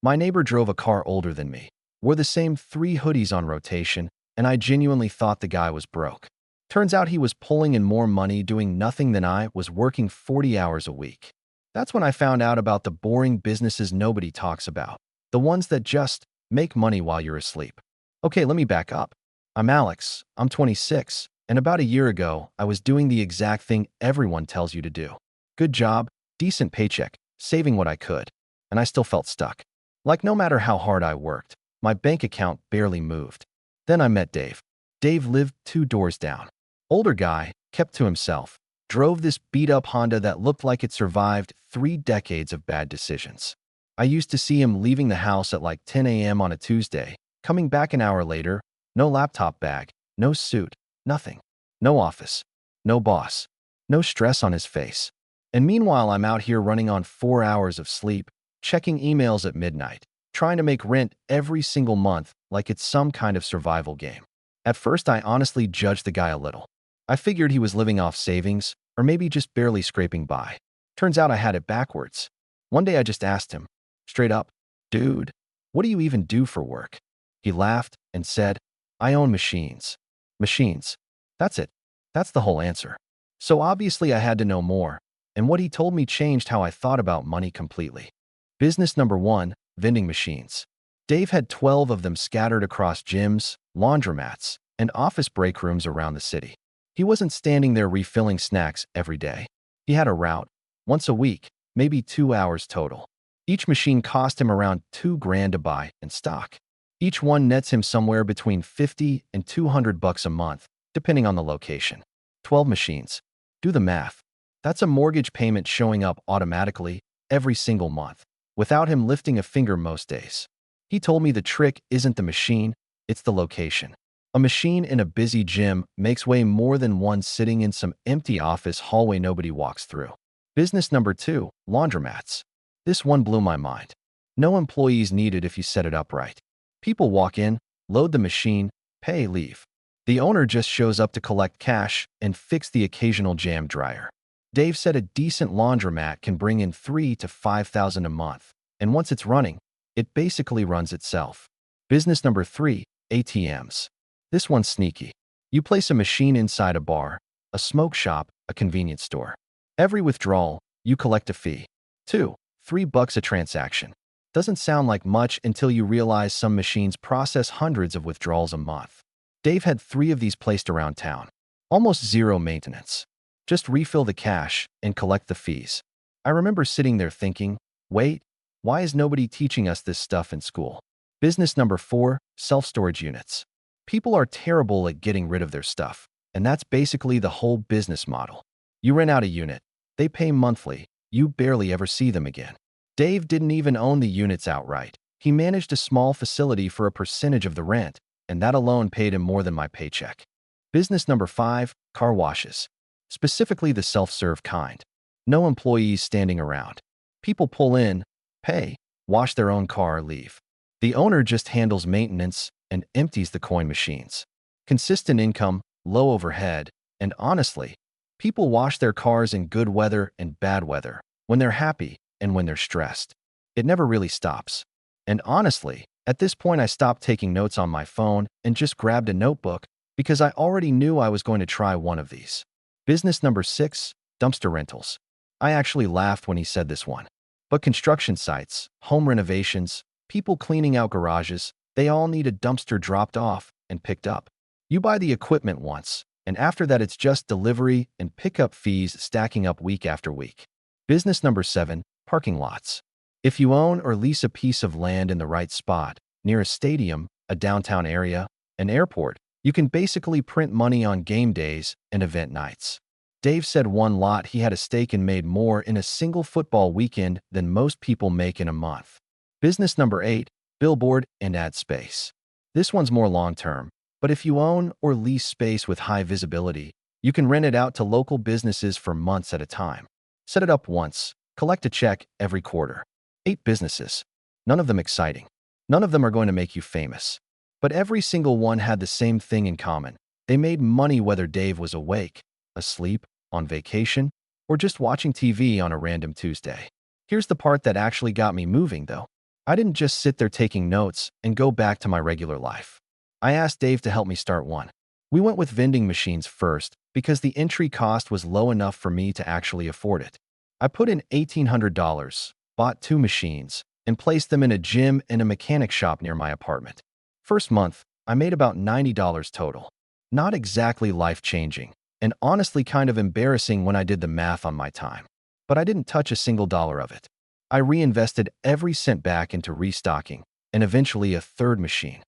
My neighbor drove a car older than me, wore the same 3 hoodies on rotation, and I genuinely thought the guy was broke. Turns out he was pulling in more money doing nothing than I was working 40 hours a week. That's when I found out about the boring businesses nobody talks about, the ones that just make money while you're asleep. Okay, let me back up. I'm Alex, I'm 26, and about a year ago, I was doing the exact thing everyone tells you to do. Good job, decent paycheck, saving what I could, and I still felt stuck. Like no matter how hard I worked, my bank account barely moved. Then I met Dave. Dave lived 2 doors down. Older guy, kept to himself, drove this beat-up Honda that looked like it survived 3 decades of bad decisions. I used to see him leaving the house at like 10 a.m. on a Tuesday, coming back an hour later, no laptop bag, no suit, nothing. No office, no boss, no stress on his face. And meanwhile, I'm out here running on 4 hours of sleep, checking emails at midnight, trying to make rent every single month like it's some kind of survival game. At first, I honestly judged the guy a little. I figured he was living off savings, or maybe just barely scraping by. Turns out I had it backwards. One day I just asked him, straight up, "Dude, what do you even do for work?" He laughed and said, "I own machines." Machines. That's it. That's the whole answer. So obviously I had to know more, and what he told me changed how I thought about money completely. Business number 1, vending machines. Dave had 12 of them scattered across gyms, laundromats, and office break rooms around the city. He wasn't standing there refilling snacks every day. He had a route, once a week, maybe 2 hours total. Each machine cost him around $2,000 to buy and stock. Each one nets him somewhere between $50 and $200 a month, depending on the location. 12 machines. Do the math. That's a mortgage payment showing up automatically every single month, without him lifting a finger most days. He told me the trick isn't the machine, it's the location. A machine in a busy gym makes way more than one sitting in some empty office hallway nobody walks through. Business number 2, laundromats. This one blew my mind. No employees needed if you set it up right. People walk in, load the machine, pay, leave. The owner just shows up to collect cash and fix the occasional jam dryer. Dave said a decent laundromat can bring in $3,000 to $5,000 a month, and once it's running, it basically runs itself. Business number 3, ATMs. This one's sneaky. You place a machine inside a bar, a smoke shop, a convenience store. Every withdrawal, you collect a fee. $2-3 a transaction. Doesn't sound like much until you realize some machines process hundreds of withdrawals a month. Dave had 3 of these placed around town. Almost zero maintenance. Just refill the cash and collect the fees. I remember sitting there thinking, wait, why is nobody teaching us this stuff in school? Business number 4, self-storage units. People are terrible at getting rid of their stuff, and that's basically the whole business model. You rent out a unit, they pay monthly, you barely ever see them again. Dave didn't even own the units outright. He managed a small facility for a percentage of the rent, and that alone paid him more than my paycheck. Business number 5, car washes. Specifically the self-serve kind. No employees standing around. People pull in, pay, wash their own car, leave. The owner just handles maintenance and empties the coin machines. Consistent income, low overhead, and honestly, people wash their cars in good weather and bad weather, when they're happy and when they're stressed. It never really stops. And honestly, at this point I stopped taking notes on my phone and just grabbed a notebook because I already knew I was going to try one of these. Business number 6, dumpster rentals. I actually laughed when he said this one. But construction sites, home renovations, people cleaning out garages, they all need a dumpster dropped off and picked up. You buy the equipment once, and after that it's just delivery and pickup fees stacking up week after week. Business number 7, parking lots. If you own or lease a piece of land in the right spot, near a stadium, a downtown area, an airport, you can basically print money on game days and event nights. Dave said one lot he had a stake in made more in a single football weekend than most people make in a month. Business number 8, billboard and ad space. This one's more long-term, but if you own or lease space with high visibility, you can rent it out to local businesses for months at a time. Set it up once, collect a check every quarter. 8 businesses. None of them exciting. None of them are going to make you famous. But every single one had the same thing in common. They made money whether Dave was awake, asleep, on vacation, or just watching TV on a random Tuesday. Here's the part that actually got me moving, though. I didn't just sit there taking notes and go back to my regular life. I asked Dave to help me start one. We went with vending machines first because the entry cost was low enough for me to actually afford it. I put in $1,800, bought 2 machines, and placed them in a gym and a mechanic shop near my apartment. First month, I made about $90 total. Not exactly life-changing, and honestly kind of embarrassing when I did the math on my time. But I didn't touch a single dollar of it. I reinvested every cent back into restocking, and eventually a third machine.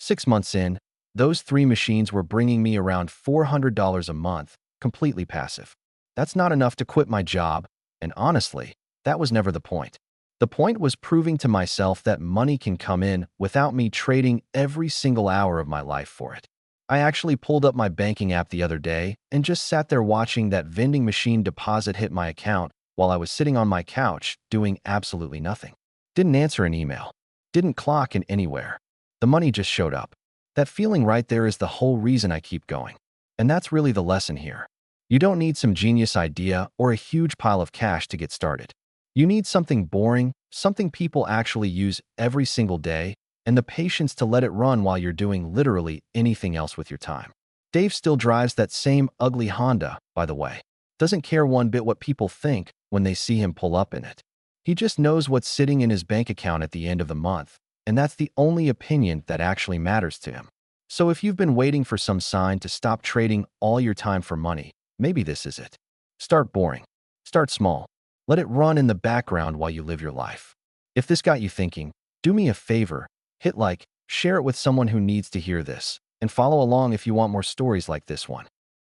6 months in, those 3 machines were bringing me around $400 a month, completely passive. That's not enough to quit my job, and honestly, that was never the point. The point was proving to myself that money can come in without me trading every single hour of my life for it. I actually pulled up my banking app the other day and just sat there watching that vending machine deposit hit my account while I was sitting on my couch doing absolutely nothing. Didn't answer an email. Didn't clock in anywhere. The money just showed up. That feeling right there is the whole reason I keep going. And that's really the lesson here. You don't need some genius idea or a huge pile of cash to get started. You need something boring, something people actually use every single day, and the patience to let it run while you're doing literally anything else with your time. Dave still drives that same ugly Honda, by the way. Doesn't care one bit what people think when they see him pull up in it. He just knows what's sitting in his bank account at the end of the month, and that's the only opinion that actually matters to him. So if you've been waiting for some sign to stop trading all your time for money, maybe this is it. Start boring. Start small. Let it run in the background while you live your life. If this got you thinking, do me a favor, hit like, share it with someone who needs to hear this, and follow along if you want more stories like this one.